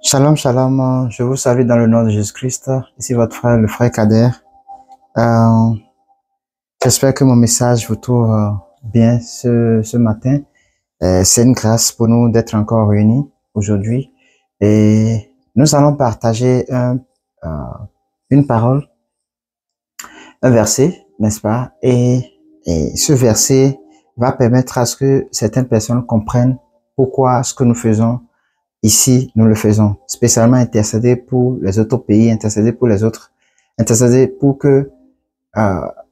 Shalom, shalom, je vous salue dans le nom de Jésus-Christ. Ici votre frère, le frère Kader. Euh, J'espère que mon message vous trouve bien ce matin. C'est une grâce pour nous d'être encore réunis aujourd'hui. Et nous allons partager une parole, un verset, n'est-ce pas? Et ce verset va permettre à ce que certaines personnes comprennent pourquoi ce que nous faisons ici, nous le faisons, spécialement intercéder pour les autres pays, intercéder pour les autres, intercéder pour que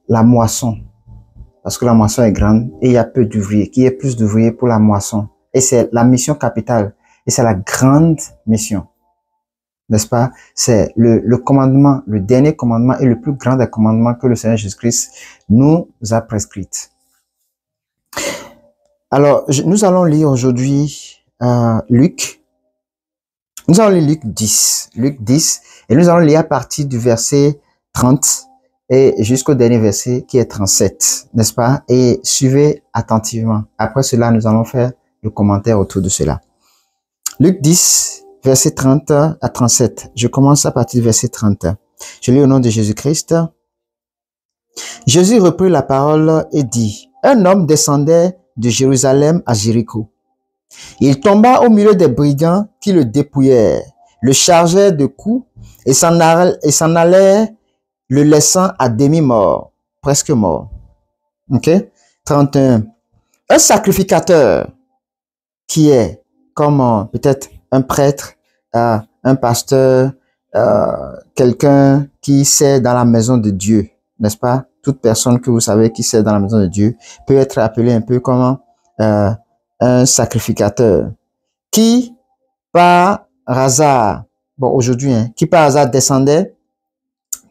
la moisson, parce que la moisson est grande et il y a peu d'ouvriers, qu'il y ait plus d'ouvriers pour la moisson. Et c'est la mission capitale, et c'est la grande mission, n'est-ce pas? C'est le commandement, le dernier commandement et le plus grand des commandements que le Seigneur Jésus-Christ nous a prescrit. Alors, nous allons lire aujourd'hui Luc. Nous allons lire Luc 10, et nous allons lire à partir du verset 30 et jusqu'au dernier verset qui est 37, n'est-ce pas? Et suivez attentivement. Après cela, nous allons faire le commentaire autour de cela. Luc 10, verset 30 à 37. Je commence à partir du verset 30. Je lis au nom de Jésus-Christ. Jésus reprit la parole et dit, « Un homme descendait de Jérusalem à Jéricho. Il tomba au milieu des brigands qui le dépouillèrent, le chargeaient de coups et s'en allèrent, le laissant à demi-mort, presque mort. » Ok? 31. Un sacrificateur qui est comme peut-être un prêtre, un pasteur, quelqu'un qui sert dans la maison de Dieu, n'est-ce pas? Toute personne que vous savez qui sert dans la maison de Dieu peut être appelée un peu comme un sacrificateur qui, par hasard, bon aujourd'hui, qui par hasard descendait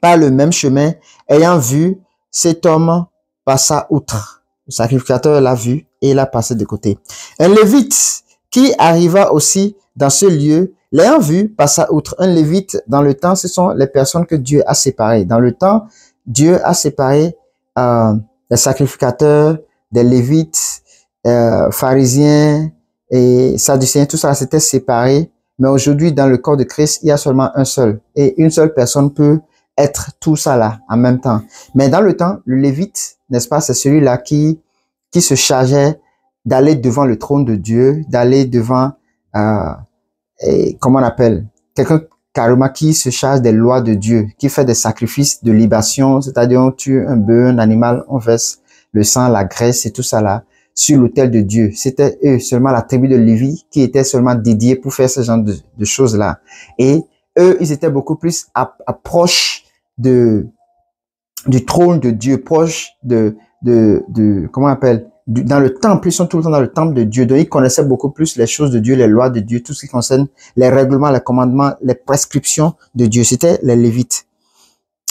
par le même chemin, ayant vu cet homme passa outre. Le sacrificateur l'a vu et il a passé de côté. Un lévite qui arriva aussi dans ce lieu, l'ayant vu, passa outre. Un lévite, dans le temps, ce sont les personnes que Dieu a séparées. Dans le temps, Dieu a séparé les sacrificateurs, des lévites, pharisiens et sadducéens, tout ça c'était séparé. Mais aujourd'hui, dans le corps de Christ, il y a seulement un seul. Et une seule personne peut être tout ça là en même temps. Mais dans le temps, le lévite, n'est-ce pas, c'est celui-là qui se chargeait d'aller devant le trône de Dieu, d'aller devant, comment on appelle, quelqu'un carrément qui se charge des lois de Dieu, qui fait des sacrifices de libation, c'est-à-dire on tue un bœuf, un animal, on verse le sang, la graisse et tout ça là sur l'autel de Dieu. C'était eux, seulement la tribu de Lévi, qui était seulement dédiée pour faire ce genre de choses-là. Et eux, ils étaient beaucoup plus proches du trône de Dieu, proches comment on appelle, dans le temple. Ils sont tout le temps dans le temple de Dieu. Donc, ils connaissaient beaucoup plus les choses de Dieu, les lois de Dieu, tout ce qui concerne les règlements, les commandements, les prescriptions de Dieu. C'était les Lévites.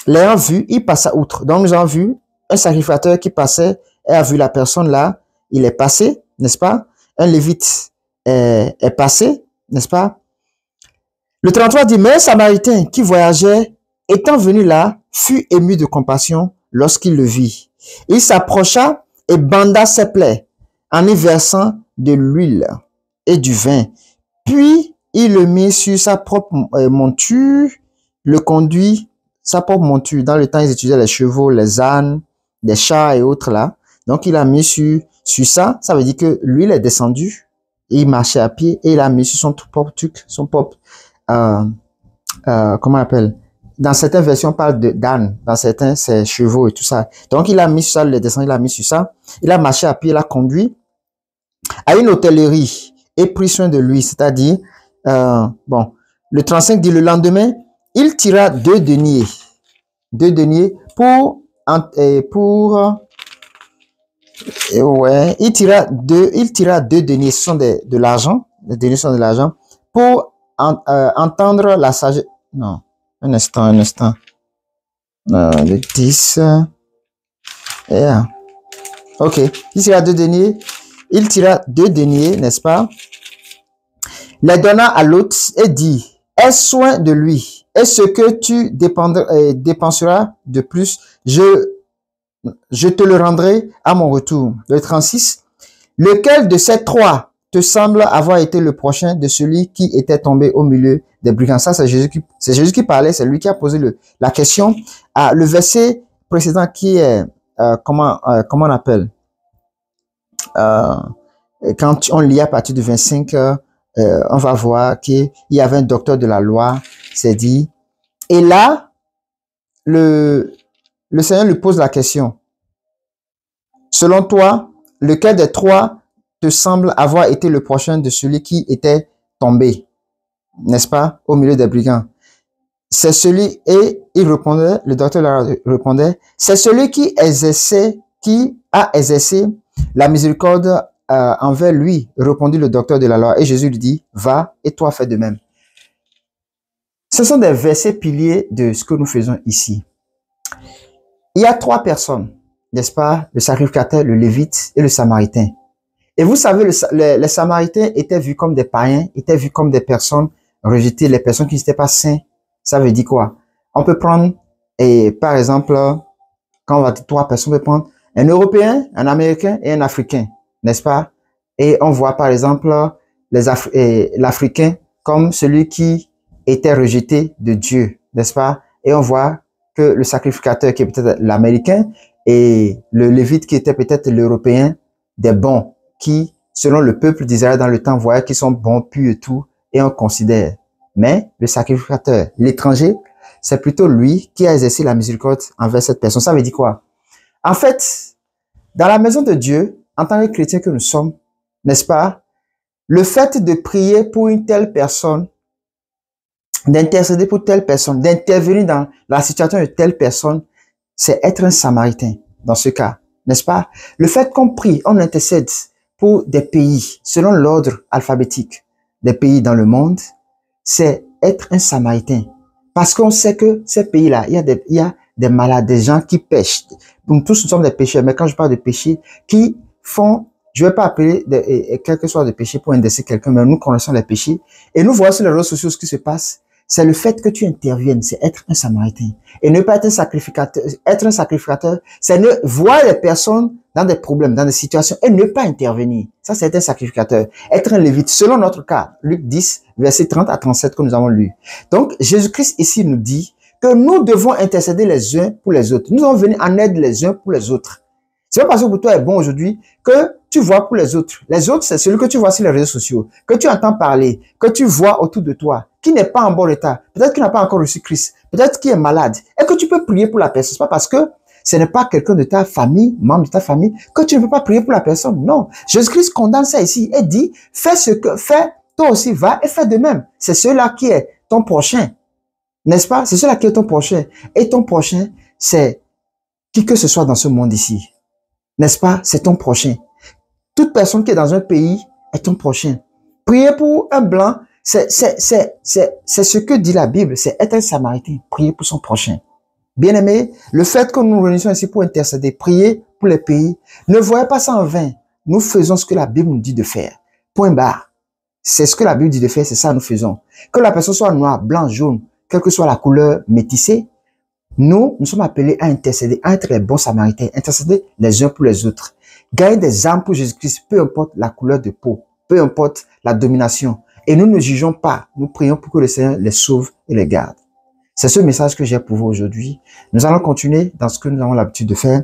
L'ayant vu, il passa outre. Donc, nous avons vu un sacrificateur qui passait et a vu la personne là. Il est passé, n'est-ce pas? Un lévite est passé, n'est-ce pas? Le 33 dit, mais un Samaritain qui voyageait, étant venu là, fut ému de compassion lorsqu'il le vit. Il s'approcha et banda ses plaies en y versant de l'huile et du vin. Puis, il le mit sur sa propre monture, le conduit, sa propre monture. Dans le temps, ils utilisaient les chevaux, les ânes, les chats et autres là. Donc, il a mis sur ça, ça veut dire que l'huile est descendue, et il marchait à pied et il a mis sur son propre truc, son propre, comment on appelle? Dans certaines versions, on parle d'âne, dans certains, c'est chevaux et tout ça. Donc, il a mis sur ça, il est descendu, il a mis sur ça, il a marché à pied, il a conduit à une hôtellerie et pris soin de lui, c'est-à-dire, bon, le 35 dit, le lendemain, il tira 2 deniers ouais, il tira deux deniers, ce sont de l'argent, les deniers sont de l'argent, pour entendre la sagesse. Non, un instant. Le 10. Yeah. Ok, il tira 2 deniers, n'est-ce pas? Les donna à l'autre et dit, aie soin de lui, et ce que tu dépenseras de plus, je te le rendrai à mon retour. Le 36. Lequel de ces 3 te semble avoir été le prochain de celui qui était tombé au milieu des brigands? Ça, c'est Jésus qui parlait, c'est lui qui a posé la question. Le verset précédent qui est, comment on appelle? Quand on lit à partir du 25, on va voir qu'il y avait un docteur de la loi, c'est dit. Et là, le Seigneur lui pose la question. Selon toi, lequel des trois te semble avoir été le prochain de celui qui était tombé, n'est-ce pas, au milieu des brigands? C'est celui, et il répondait, le docteur répondait, c'est celui qui a exercé la miséricorde envers lui, répondit le docteur de la loi. Et Jésus lui dit, va et toi fais de même. Ce sont des versets piliers de ce que nous faisons ici. Il y a trois personnes, n'est-ce pas? Le sacrificateur, le lévite et le samaritain. Et vous savez, les samaritains étaient vus comme des païens, étaient vus comme des personnes rejetées, les personnes qui n'étaient pas saints. Ça veut dire quoi? On peut prendre, et par exemple, quand on va dire trois personnes, on peut prendre un Européen, un Américain et un Africain, n'est-ce pas? Et on voit par exemple l'Africain comme celui qui était rejeté de Dieu, n'est-ce pas? Et on voit que le sacrificateur qui est peut-être l'Américain et le Lévite qui était peut-être l'Européen, des bons, qui, selon le peuple d'Israël dans le temps, voyaient qu'ils sont bons, purs et tout, et on considère. Mais le sacrificateur, l'étranger, c'est plutôt lui qui a exercé la miséricorde envers cette personne. Ça veut dire quoi? En fait, dans la maison de Dieu, en tant que chrétiens que nous sommes, n'est-ce pas, le fait de prier pour une telle personne, d'intercéder pour telle personne, d'intervenir dans la situation de telle personne, c'est être un samaritain dans ce cas, n'est-ce pas? Le fait qu'on prie, on intercède pour des pays selon l'ordre alphabétique des pays dans le monde, c'est être un samaritain. Parce qu'on sait que ces pays-là, il y a des malades, des gens qui pêchent. Donc tous nous sommes des pécheurs, mais quand je parle de péché, qui font, je ne vais pas appeler quel que soit de péché pour indexer quelqu'un, mais nous connaissons les péchés. Et nous voyons sur les réseaux sociaux ce qui se passe. C'est le fait que tu interviennes, c'est être un samaritain. Et ne pas être un sacrificateur. Être un sacrificateur, c'est ne voir les personnes dans des problèmes, dans des situations, et ne pas intervenir. Ça, c'est être un sacrificateur. Être un lévite, selon notre cas, Luc 10, versets 30 à 37 que nous avons lu. Donc, Jésus-Christ ici nous dit que nous devons intercéder les uns pour les autres. Nous devons venir en aide les uns pour les autres. C'est pas parce que pour toi est bon aujourd'hui que tu vois pour les autres. Les autres, c'est celui que tu vois sur les réseaux sociaux, que tu entends parler, que tu vois autour de toi, qui n'est pas en bon état, peut-être qu'il n'a pas encore reçu Christ, peut-être qu'il est malade, et que tu peux prier pour la personne. C'est pas parce que ce n'est pas quelqu'un de ta famille, membre de ta famille, que tu ne peux pas prier pour la personne. Non. Jésus-Christ condamne ça ici et dit, fais ce que, fais, toi aussi va et fais de même. C'est celui-là qui est ton prochain. N'est-ce pas? C'est celui-là qui est ton prochain. Et ton prochain, c'est qui que ce soit dans ce monde ici. N'est-ce pas? C'est ton prochain. Toute personne qui est dans un pays est ton prochain. Prier pour un blanc, c'est ce que dit la Bible, c'est être un samaritain, prier pour son prochain. Bien-aimés, le fait que nous nous réunissons ici pour intercéder, prier pour les pays, ne voyez pas ça en vain. Nous faisons ce que la Bible nous dit de faire. Point barre. C'est ce que la Bible dit de faire, c'est ça que nous faisons. Que la personne soit noire, blanc, jaune, quelle que soit la couleur métissée, nous sommes appelés à intercéder, à être les bons samaritains, intercéder les uns pour les autres. Gagner des âmes pour Jésus-Christ, peu importe la couleur de peau, peu importe la domination. Et nous ne jugeons pas, nous prions pour que le Seigneur les sauve et les garde. C'est ce message que j'ai pour vous aujourd'hui. Nous allons continuer dans ce que nous avons l'habitude de faire.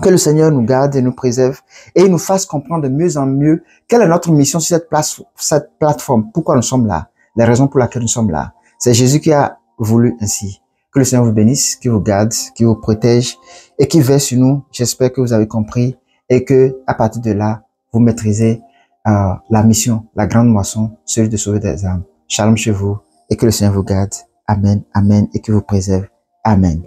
Que le Seigneur nous garde et nous préserve et nous fasse comprendre de mieux en mieux quelle est notre mission sur cette plateforme. Pourquoi nous sommes là, les raisons pour lesquelles nous sommes là. C'est Jésus qui a voulu ainsi. Que le Seigneur vous bénisse, qui vous garde, qui vous protège et qui veille sur nous. J'espère que vous avez compris et que à partir de là, vous maîtrisez la mission, la grande moisson, celui de sauver des âmes. Shalom chez vous et que le Seigneur vous garde. Amen, amen et que vous préserve. Amen.